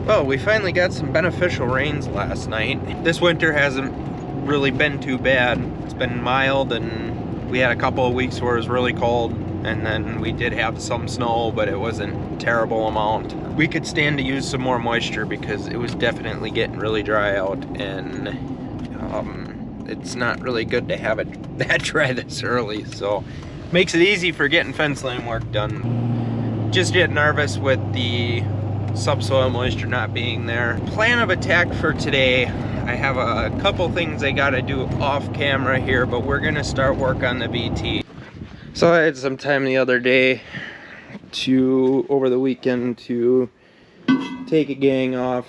Well, we finally got some beneficial rains last night. This winter hasn't really been too bad. It's been mild, and we had a couple of weeks where it was really cold, and then we did have some snow, but it wasn't a terrible amount. We could stand to use some more moisture because it was definitely getting really dry out, and it's not really good to have it that dry this early, so makes it easy for getting fence line work done. Just get nervous with the subsoil moisture not being there. Plan of attack for today, I have a couple things I gotta do off camera here, but we're gonna start work on the VT. So I had some time the other day over the weekend to take a gang off.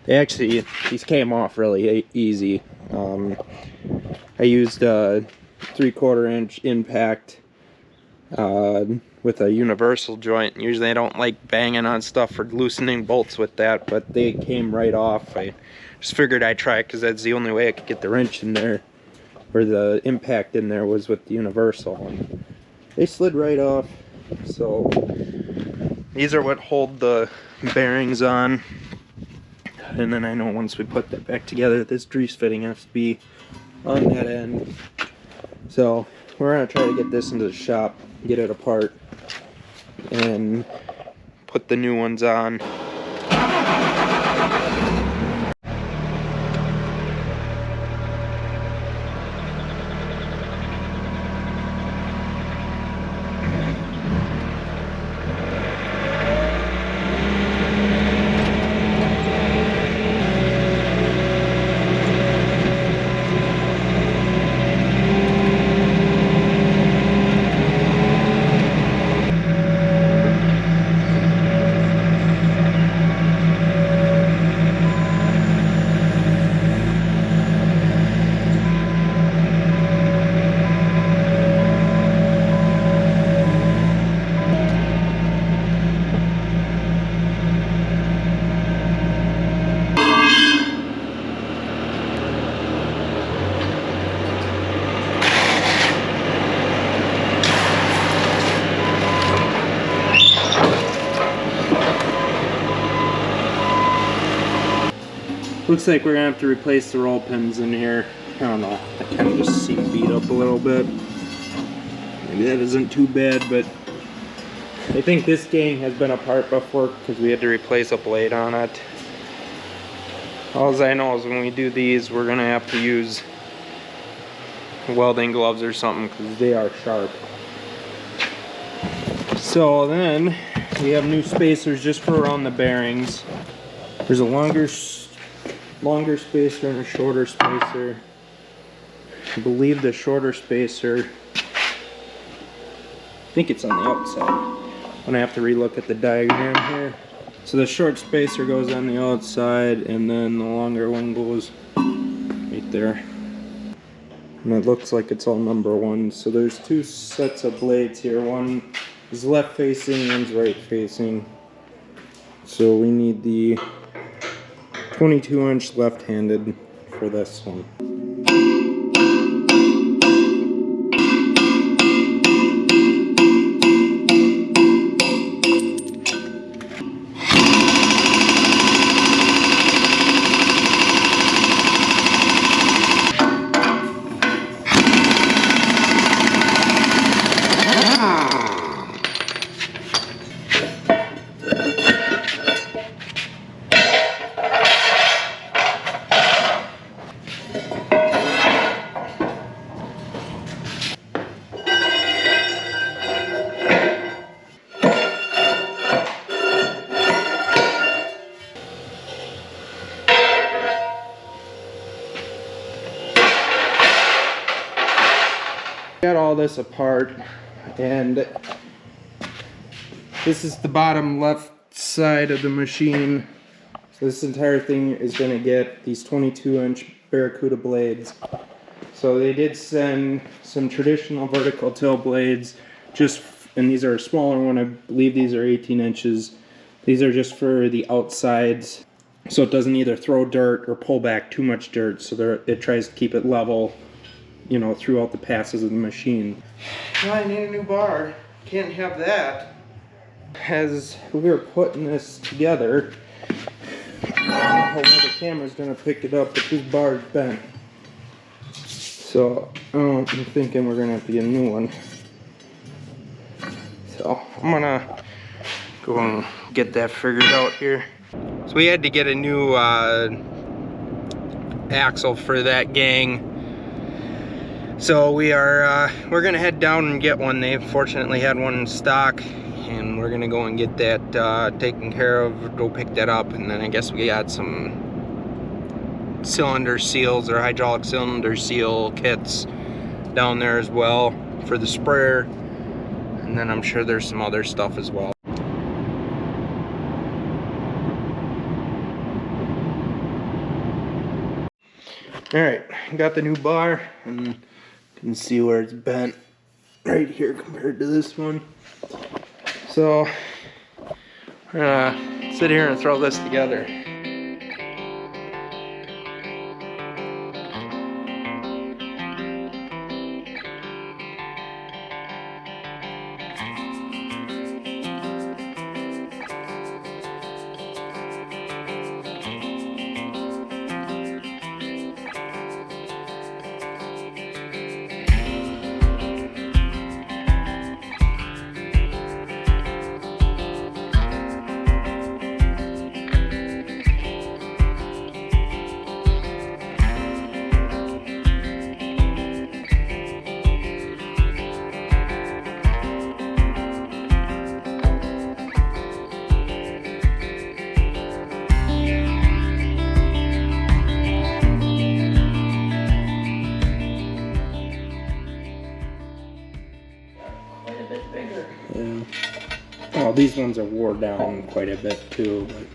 These came off really easy. I used a 3/4 inch impact with a universal joint. Usually I don't like banging on stuff or loosening bolts with that, but they came right off. I just figured I'd try it because that's the only way I could get the wrench in there, or the impact in there, was with the universal. And they slid right off. So these are what hold the bearings on. And then I know once we put that back together, this grease fitting has to be on that end. So we're gonna try to get this into the shop, get it apart, and put the new ones on. Looks like we're gonna have to replace the roll pins in here. I don't know, that kind of just seemed beat up a little bit. Maybe that isn't too bad, but I think this gang has been apart before because we had to replace a blade on it. All I know is when we do these, we're gonna have to use welding gloves or something because they are sharp. So then we have new spacers just for around the bearings. There's a longer spacer and a shorter spacer. I believe the shorter spacer, I think it's on the outside. I'm gonna have to relook at the diagram here. So the short spacer goes on the outside, and then the longer one goes right there. And it looks like it's all number 1. So there's 2 sets of blades here. One is left facing, one's right facing. So we need the 22-inch left-handed for this one. Got all this apart, and this is the bottom left side of the machine. So this entire thing is going to get these 22-inch Barracuda blades. So they did send some traditional vertical till blades, and these are a smaller one. I believe these are 18 inches. These are just for the outsides, so it doesn't either throw dirt or pull back too much dirt, so it tries to keep it level, you know, throughout the passes of the machine. Well, I need a new bar. Can't have that. As we were putting this together, how well the camera's gonna pick it up, but this bar is bent. So I'm thinking we're gonna have to get a new one. So I'm gonna go and get that figured out here. So we had to get a new axle for that gang. So we're gonna head down and get one. They fortunately had one in stock, and we're gonna go and get that taken care of, go pick that up. And then I guess we got some cylinder seals or hydraulic cylinder seal kits down there as well for the sprayer. And then I'm sure there's some other stuff as well. Alright, got the new bar, and you can see where it's bent right here compared to this one. So we're gonna sit here and throw this together. Yeah. Oh, these ones are wore down quite a bit too, but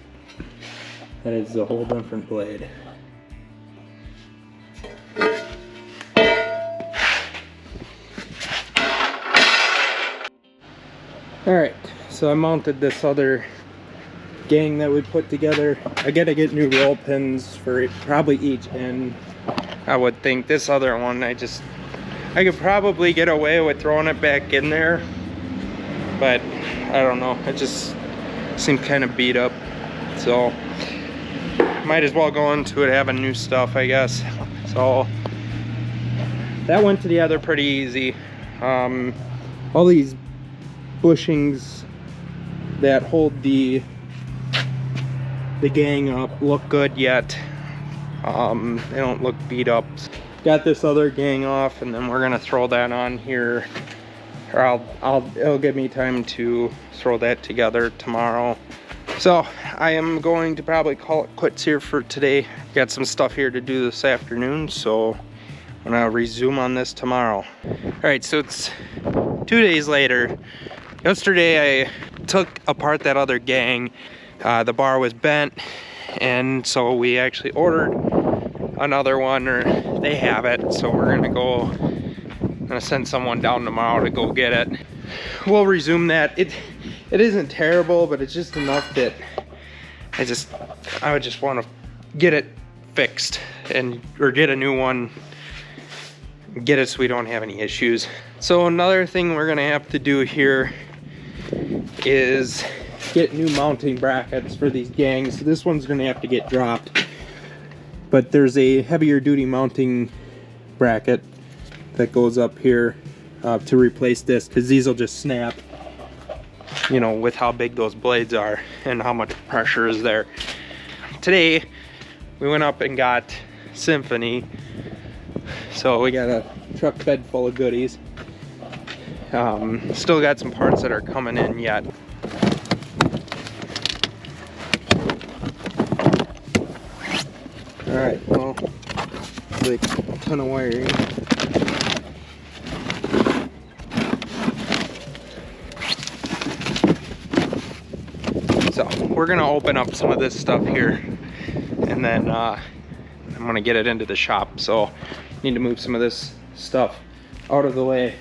that is a whole different blade. Alright, so I mounted this other gang that we put together. I gotta get new roll pins for probably each end. I would think this other one, I could probably get away with throwing it back in there, but I don't know, it just seemed kind of beat up, so might as well go into it having new stuff, I guess. So that went together pretty easy. All these bushings that hold the gang up look good yet. They don't look beat up. Got this other gang off, and then we're gonna throw that on here, or it'll give me time to throw that together tomorrow. So I am going to probably call it quits here for today. Got some stuff here to do this afternoon, so I'm gonna resume on this tomorrow. All right, so it's 2 days later. Yesterday I took apart that other gang. The bar was bent, and so we actually ordered another one, or they have it, so we're gonna send someone down tomorrow to go get it. We'll resume that. It isn't terrible, but it's just enough that I would just want to get it fixed or get a new one, get it so we don't have any issues. So another thing we're gonna have to do here is get new mounting brackets for these gangs. This one's gonna have to get dropped, but there's a heavier duty mounting bracket that goes up here to replace this, because these will just snap, you know, with how big those blades are and how much pressure is there. Today we went up and got Symphony, so we got a truck bed full of goodies. Still got some parts that are coming in yet. Alright, well, like a ton of wiring. So we're gonna open up some of this stuff here, and then I'm gonna get it into the shop. So need to move some of this stuff out of the way.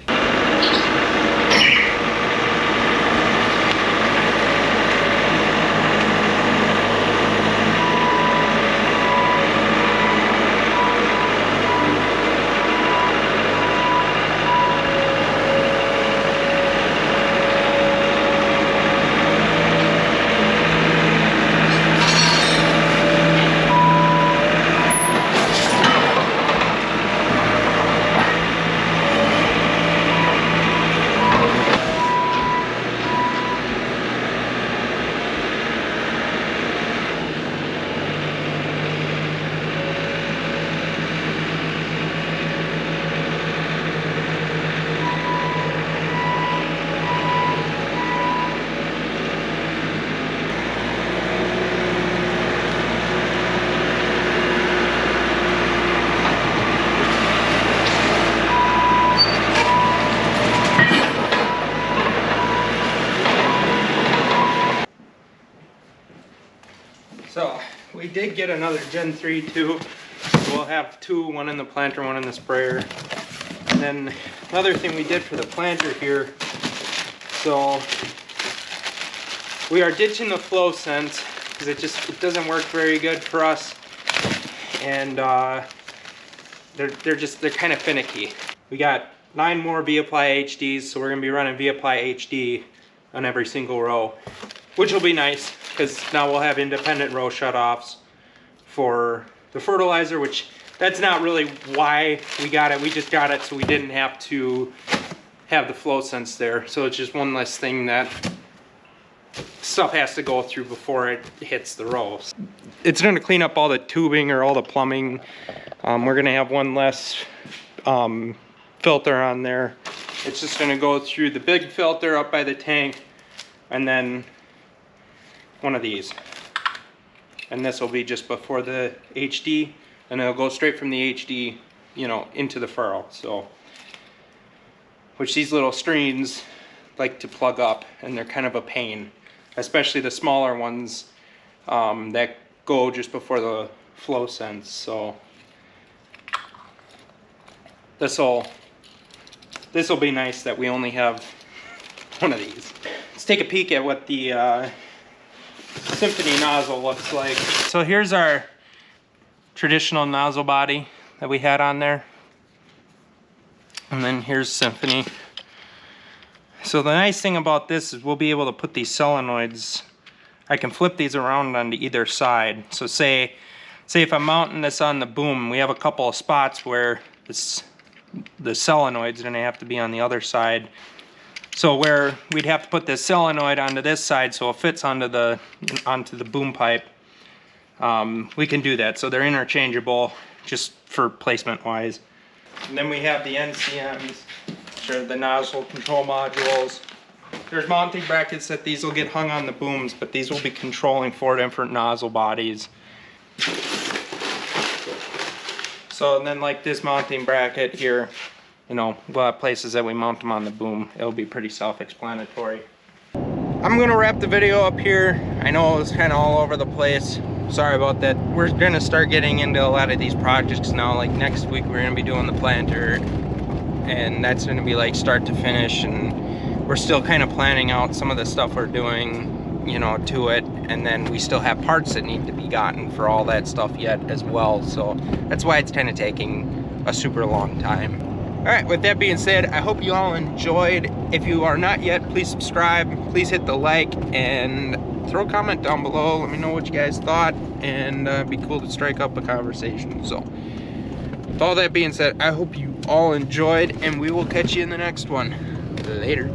did get another Gen 3 too. We'll have two, one in the planter, one in the sprayer. And then another thing we did for the planter here, so we are ditching the flow sense because it doesn't work very good for us, and they're kind of finicky. We got 9 more V-Apply HDs, so we're gonna be running V-Apply HD on every single row, which will be nice because now we'll have independent row shutoffs for the fertilizer, which that's not really why we got it. We just got it so we didn't have to have the flow sense there. So it's just one less thing that stuff has to go through before it hits the rows. It's going to clean up all the tubing or all the plumbing. We're going to have one less filter on there. It's just going to go through the big filter up by the tank, and then one of these. And this will be just before the HD, and it'll go straight from the HD, you know, into the furrow. So, which these little screens like to plug up, and they're kind of a pain, especially the smaller ones that go just before the flow sense. So this will be nice that we only have one of these. Let's take a peek at what the Symphony nozzle looks like. So here's our traditional nozzle body that we had on there, and then here's Symphony. So the nice thing about this is we'll be able to put these solenoids, I can flip these around onto either side. So say if I'm mounting this on the boom, we have a couple of spots where the solenoid's gonna have to be on the other side. So where we'd have to put this solenoid onto this side so it fits onto the boom pipe, we can do that. So they're interchangeable just for placement wise. And then we have the NCMs, which are the nozzle control modules. There's mounting brackets that these will get hung on the booms, but these will be controlling 4 different nozzle bodies. So and then like this mounting bracket here, you know, we'll have places that we mount them on the boom. It'll be pretty self-explanatory. I'm gonna wrap the video up here. I know it was kind of all over the place. Sorry about that. We're gonna start getting into a lot of these projects now. Like next week we're gonna be doing the planter, and that's gonna be like start to finish, and we're still kind of planning out some of the stuff we're doing, you know, to it. And then we still have parts that need to be gotten for all that stuff yet as well. So that's why it's kind of taking a super long time. All right, with that being said, I hope you all enjoyed. If you are not yet, please subscribe, please hit the like, and throw a comment down below. Let me know what you guys thought, and it'd be cool to strike up a conversation. So with all that being said, I hope you all enjoyed, and we will catch you in the next one. Later.